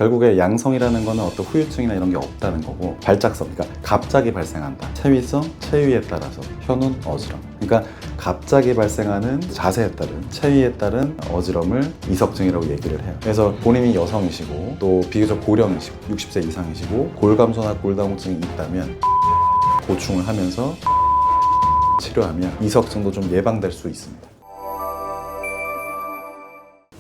결국에 양성이라는 거는 어떤 후유증이나 이런 게 없다는 거고, 발작성, 그러니까 갑자기 발생한다. 체위성, 체위에 따라서 현운, 어지럼. 그러니까 갑자기 발생하는 자세에 따른, 체위에 따른 어지럼을 이석증이라고 얘기를 해요. 그래서 본인이 여성이시고 또 비교적 고령이시고 60세 이상이시고 골감소나 골다공증이 있다면 보충을 하면서 치료하면 이석증도 좀 예방될 수 있습니다.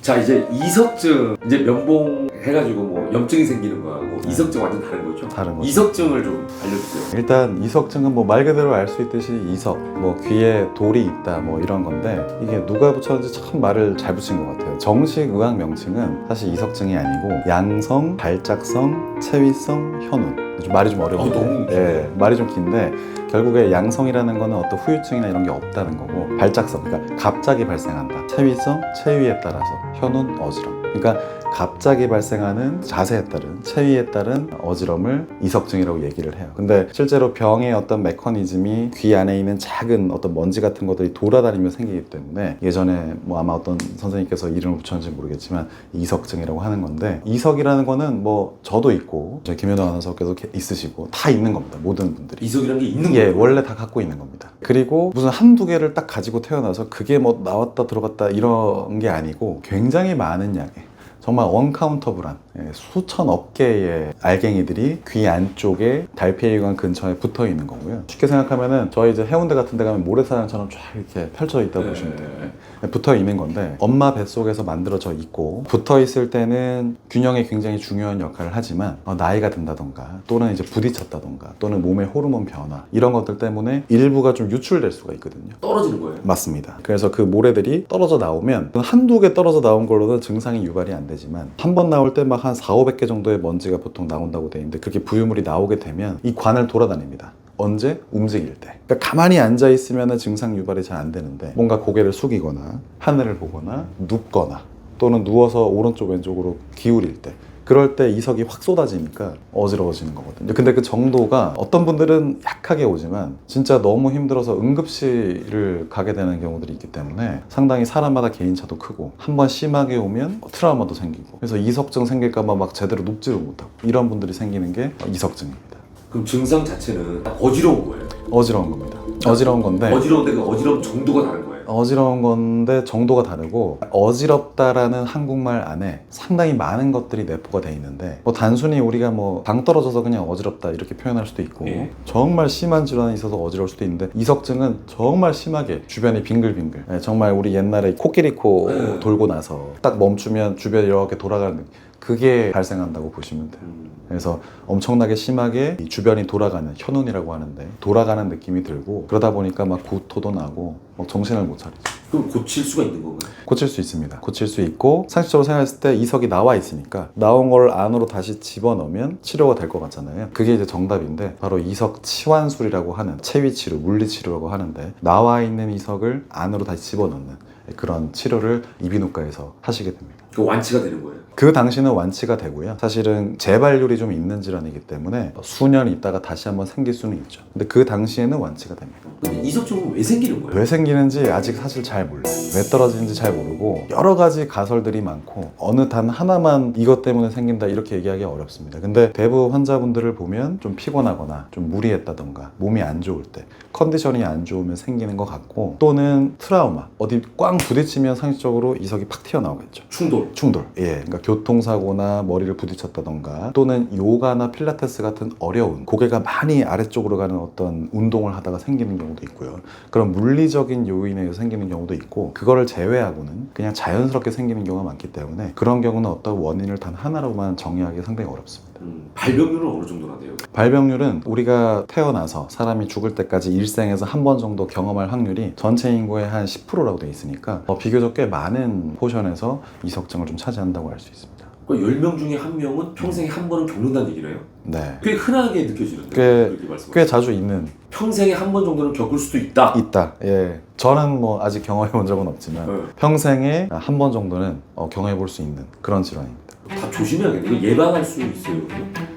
자, 이제 이석증, 이제 면봉 해가지고 뭐 염증이 생기는 거하고 이석증 완전 다른 거죠? 다른 거죠. 이석증을 좀 알려주세요. 일단 이석증은 뭐 말 그대로 알 수 있듯이 이석, 뭐 귀에 돌이 있다 뭐 이런 건데, 이게 누가 붙였는지 참 말을 잘 붙인 것 같아요. 정식 의학 명칭은 사실 이석증이 아니고 양성, 발작성, 체위성, 현운. 말이 좀 어려운데, 너무 예, 말이 좀 긴데 결국에 양성이라는 거는 어떤 후유증이나 이런 게 없다는 거고, 발작성, 그러니까 갑자기 발생한다. 체위성, 체위에 따라서 현운, 어지럼. 그러니까 갑자기 발생하는 자세에 따른, 체위에 따른 어지럼을 이석증이라고 얘기를 해요. 근데 실제로 병의 어떤 메커니즘이 귀 안에 있는 작은 어떤 먼지 같은 것들이 돌아다니며 생기기 때문에, 예전에 뭐 아마 어떤 선생님께서 이름을 붙였는지 모르겠지만 이석증이라고 하는 건데, 이석이라는 거는 뭐 저도 있고 저희 김효동 아나운서께서 있으시고 다 있는 겁니다. 모든 분들이. 이석이라는 게 있는 예, 거예요? 원래 다 갖고 있는 겁니다. 그리고 무슨 한두 개를 딱 가지고 태어나서 그게 뭐 나왔다 들어갔다 이런 게 아니고 굉장히 많은 양의, 정말 언카운터블한 수천억 개의 알갱이들이 귀 안쪽에 달피해관 근처에 붙어 있는 거고요. 쉽게 생각하면은 저희 이제 해운대 같은 데 가면 모래사장처럼 쫙 이렇게 펼쳐 있다고 보시면 돼요. 붙어 있는 건데, 엄마 뱃속에서 만들어져 있고, 붙어 있을 때는 균형에 굉장히 중요한 역할을 하지만 나이가 든다던가 또는 이제 부딪혔다던가 또는 몸의 호르몬 변화 이런 것들 때문에 일부가 좀 유출될 수가 있거든요. 떨어지는 거예요? 맞습니다. 그래서 그 모래들이 떨어져 나오면 한두 개 떨어져 나온 걸로는 증상이 유발이 안 되지만, 한 번 나올 때 막 한 4,500개 정도의 먼지가 보통 나온다고 돼 있는데, 그렇게 부유물이 나오게 되면 이 관을 돌아다닙니다. 언제? 움직일 때. 그러니까 가만히 앉아 있으면 증상 유발이 잘 안 되는데, 뭔가 고개를 숙이거나 하늘을 보거나 눕거나 또는 누워서 오른쪽 왼쪽으로 기울일 때, 그럴 때 이석이 확 쏟아지니까 어지러워지는 거거든요. 근데 그 정도가 어떤 분들은 약하게 오지만 진짜 너무 힘들어서 응급실을 가게 되는 경우들이 있기 때문에 상당히 사람마다 개인차도 크고, 한번 심하게 오면 트라우마도 생기고, 그래서 이석증 생길까봐 막 제대로 눕지도 못하고 이런 분들이 생기는 게 이석증입니다. 그럼 증상 자체는 다 어지러운 거예요? 어지러운 겁니다. 어지러운 건데, 어지러운데 그 어지러움 정도가 다른 거예요? 어지러운 건데 정도가 다르고, 어지럽다라는 한국말 안에 상당히 많은 것들이 내포가 돼 있는데, 뭐 단순히 우리가 뭐 당 떨어져서 그냥 어지럽다 이렇게 표현할 수도 있고, 정말 심한 질환이 있어서 어지러울 수도 있는데, 이석증은 정말 심하게 주변이 빙글빙글, 정말 우리 옛날에 코끼리코 돌고 나서 딱 멈추면 주변이 이렇게 돌아가는 느낌, 그게 발생한다고 보시면 돼요. 그래서 엄청나게 심하게 이 주변이 돌아가는, 현운이라고 하는데 돌아가는 느낌이 들고, 그러다 보니까 막 구토도 나고 막 정신을 못 차리죠. 그럼 고칠 수가 있는 건가요? 고칠 수 있습니다. 고칠 수 있고, 상식적으로 생각했을 때 이석이 나와 있으니까 나온 걸 안으로 다시 집어넣으면 치료가 될 것 같잖아요. 그게 이제 정답인데, 바로 이석 치환술이라고 하는 체위치료, 물리치료라고 하는데, 나와 있는 이석을 안으로 다시 집어넣는 그런 치료를 이비인후과에서 하시게 됩니다. 그 완치가 되는 거예요? 그 당시는 완치가 되고요. 사실은 재발률이 좀 있는 질환이기 때문에 수년 있다가 다시 한번 생길 수는 있죠. 근데 그 당시에는 완치가 됩니다. 근데 이석증은 왜 생기는 거예요? 왜 생기는지 아직 사실 잘 몰라요. 왜 떨어지는지 잘 모르고, 여러 가지 가설들이 많고 어느 단 하나만 이것 때문에 생긴다 이렇게 얘기하기 어렵습니다. 근데 대부분 환자분들을 보면 좀 피곤하거나 좀 무리했다던가 몸이 안 좋을 때, 컨디션이 안 좋으면 생기는 것 같고, 또는 트라우마, 어디 꽝 부딪히면 상식적으로 이석이 팍 튀어나오겠죠. 충돌. 예, 그러니까 교통사고나 머리를 부딪혔다던가, 또는 요가나 필라테스 같은 어려운, 고개가 많이 아래쪽으로 가는 어떤 운동을 하다가 생기는 경우도 있고요. 그런 물리적인 요인에 의해서 생기는 경우도 있고, 그거를 제외하고는 그냥 자연스럽게 생기는 경우가 많기 때문에, 그런 경우는 어떤 원인을 단 하나로만 정의하기 상당히 어렵습니다. 발병률은 어느 정도나 돼요? 발병률은 우리가 태어나서 사람이 죽을 때까지 일생에서 한 번 정도 경험할 확률이 전체 인구의 한 10%라고 돼 있으니까 비교적 꽤 많은 포션에서 이석증을 좀 차지한다고 할 수 있습니다. 10명 중에 한 명은 평생에 한 번은 겪는다는 얘기네요? 네. 꽤 흔하게 느껴지는데, 꽤 자주 있는. 평생에 한 번 정도는 겪을 수도 있다? 있다. 예. 저는 뭐 아직 경험해 본 적은 없지만 평생에 한 번 정도는 경험해 볼 수 있는 그런 질환입니다. 다 조심해야겠네요. 이거 예방할 수 있어요?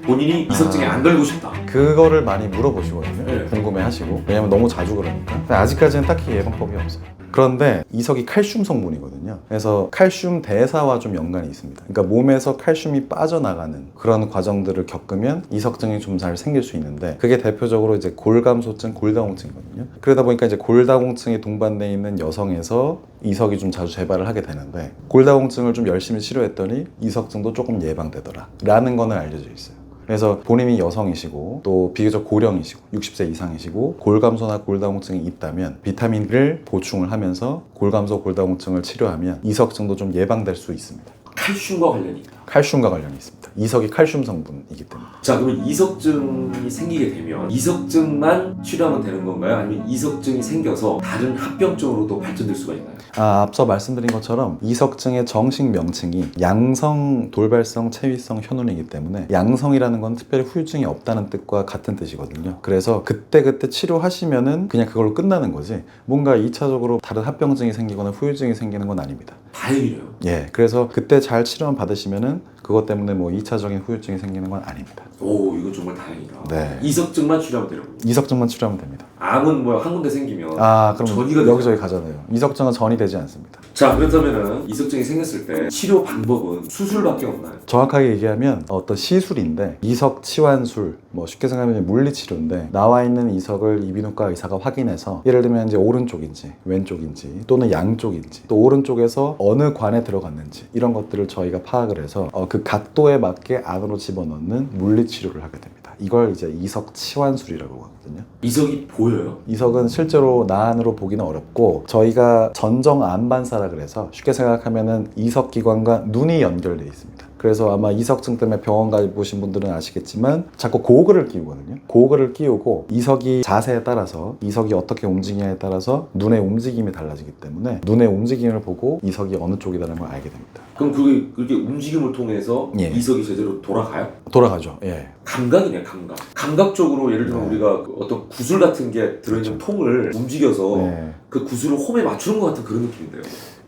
본인이 이석증에 안 걸리고 싶다. 그거를 많이 물어보시거든요. 네. 궁금해하시고. 왜냐면 너무 자주 그러니까. 근데 아직까지는 딱히 예방법이 없어요. 그런데 이석이 칼슘 성분이거든요. 그래서 칼슘 대사와 좀 연관이 있습니다. 그러니까 몸에서 칼슘이 빠져나가는 그런 과정들을 겪으면 이석증이 좀 잘 생길 수 있는데, 그게 대표적으로 이제 골감소증, 골다공증이거든요. 그러다 보니까 이제 골다공증이 동반돼 있는 여성에서 이석이 좀 자주 재발을 하게 되는데, 골다공증을 좀 열심히 치료했더니 이석증도 조금 예방되더라 라는 거는 알려져 있어요. 그래서 본인이 여성이시고 또 비교적 고령이시고 60세 이상이시고 골감소나 골다공증이 있다면 비타민을 보충을 하면서 골감소, 골다공증을 치료하면 이석증도 좀 예방될 수 있습니다. 칼슘과 관련이 있다. 칼슘과 관련이 있습니다. 이석이 칼슘 성분이기 때문에. 자, 그러면 이석증이 생기게 되면 이석증만 치료하면 되는 건가요? 아니면 이석증이 생겨서 다른 합병증으로도 발전될 수가 있나요? 앞서 말씀드린 것처럼 이석증의 정식 명칭이 양성 돌발성 체위성 현운이기 때문에, 양성이라는 건 특별히 후유증이 없다는 뜻과 같은 뜻이거든요. 그래서 그때 치료하시면은 그냥 그걸로 끝나는 거지, 뭔가 2차적으로 다른 합병증이 생기거나 후유증이 생기는 건 아닙니다. 다행이네요. 예, 그래서 그때 잘 치료만 받으시면은 그것 때문에 뭐 2차적인 후유증이 생기는 건 아닙니다. 오, 이거 정말 다행이다. 네. 이석증만 치료하면 되는 겁니다. 이석증만 치료하면 됩니다. 암은 뭐 한 군데 생기면 그럼 전이가 여기저기 가잖아요. 이석증은 전이 되지 않습니다. 자, 그렇다면은 이석증이 생겼을 때 치료 방법은 수술밖에 없나요? 정확하게 얘기하면 어떤 시술인데, 이석 치환술, 뭐 쉽게 생각하면 물리치료인데, 나와 있는 이석을 이비인후과 의사가 확인해서, 예를 들면 이제 오른쪽인지 왼쪽인지 또는 양쪽인지, 또 오른쪽에서 어느 관에 들어갔는지, 이런 것들을 저희가 파악을 해서 그 각도에 맞게 안으로 집어넣는 물리치료를 하게 됩니다. 이걸 이제 이석 치환술이라고 하거든요. 이석이 보여요? 이석은 실제로 나 안으로 보기는 어렵고, 저희가 전정 안반사라 그래서 쉽게 생각하면은 이석 기관과 눈이 연결되어 있습니다. 그래서 아마 이석증 때문에 병원 가보신 분들은 아시겠지만 자꾸 고글을 끼우거든요. 고글을 끼우고 이석이 자세에 따라서, 이석이 어떻게 움직이냐에 따라서 눈의 움직임이 달라지기 때문에 눈의 움직임을 보고 이석이 어느 쪽이라는 걸 알게 됩니다. 그럼 그렇게 움직임을 통해서 예. 이석이 제대로 돌아가요? 돌아가죠. 예. 감각이네, 감각. 감각적으로 예를 들면 네. 우리가 어떤 구슬 같은 게 들어있는 통을 움직여서 네. 그 구슬을 홈에 맞추는 것 같은 그런 느낌인데요.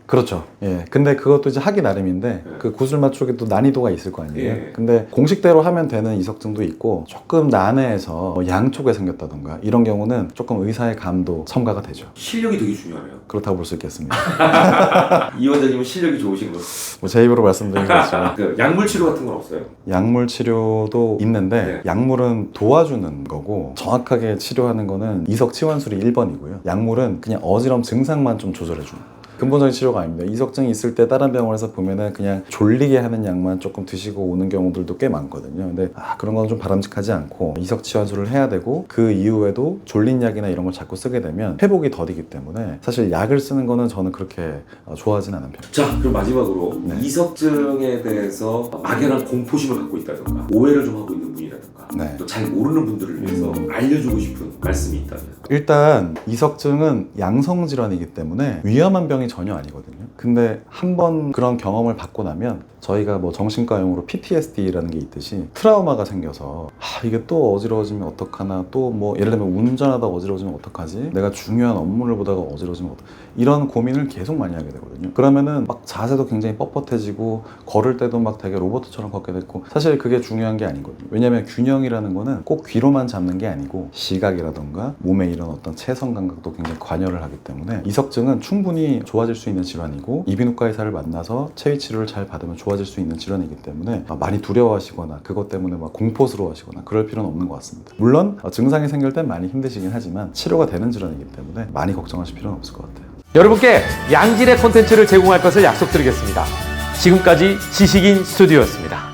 그렇죠. 예. 근데 그것도 이제 하기 나름인데, 네. 그 구슬 맞추기 또 난이도가 있을 거 아니에요. 예. 근데 공식대로 하면 되는 이석증도 있고, 조금 난해해서 뭐 양쪽에 생겼다던가 이런 경우는 조금 의사의 감도 첨가가 되죠. 실력이 되게 중요하네요. 그렇다고 볼 수 있겠습니다. 이 원장님은 실력이 좋으신 거. 뭐 제 입으로 말씀드린 거지만 그 약물 치료 같은 건 없어요? 약물 치료도 있는데, 네. 약물은 도와주는 거고 정확하게 치료하는 거는 이석 치환술이 1번이고요. 약물은 그냥 어지럼 증상만 좀 조절해주는 거예요. 근본적인 치료가 아닙니다. 이석증이 있을 때 다른 병원에서 보면은 그냥 졸리게 하는 약만 조금 드시고 오는 경우들도 꽤 많거든요. 근데 그런 건 좀 바람직하지 않고, 이석 치환술을 해야 되고, 그 이후에도 졸린 약이나 이런 걸 자꾸 쓰게 되면 회복이 더디기 때문에 사실 약을 쓰는 거는 저는 그렇게 좋아하진 않은 편이에요. 자, 그럼 마지막으로 네. 이석증에 대해서 막연한 공포심을 갖고 있다던가 오해를 좀 하고 있는 분이라던가 네. 또 잘 모르는 분들을 위해서 알려주고 싶은 말씀이 있다면? 일단 이석증은 양성 질환이기 때문에 위험한 병이 전혀 아니거든요. 근데 한번 그런 경험을 받고 나면 저희가 뭐 정신과 용어로 PTSD라는 게 있듯이 트라우마가 생겨서 이게 또 어지러워지면 어떡하나, 또 뭐 예를 들면 운전하다가 어지러워지면 어떡하지, 내가 중요한 업무를 보다가 어지러워지면 이런 고민을 계속 많이 하게 되거든요. 그러면은 막 자세도 굉장히 뻣뻣해지고 걸을 때도 막 되게 로봇처럼 걷게 됐고, 사실 그게 중요한 게 아니거든요. 왜냐면 균형이라는 거는 꼭 귀로만 잡는 게 아니고 시각이라던가 몸의 이런 어떤 체성 감각도 굉장히 관여를 하기 때문에 이석증은 충분히 좋아질 수 있는 질환이고, 이비인후과 의사를 만나서 체위 치료를 잘 받으면 좋아질 수 있는 질환이기 때문에 많이 두려워하시거나 그것 때문에 막 공포스러워하시거나 그럴 필요는 없는 것 같습니다. 물론 증상이 생길 땐 많이 힘드시긴 하지만 치료가 되는 질환이기 때문에 많이 걱정하실 필요는 없을 것 같아요. 여러분께 양질의 콘텐츠를 제공할 것을 약속드리겠습니다. 지금까지 지식인 스튜디오였습니다.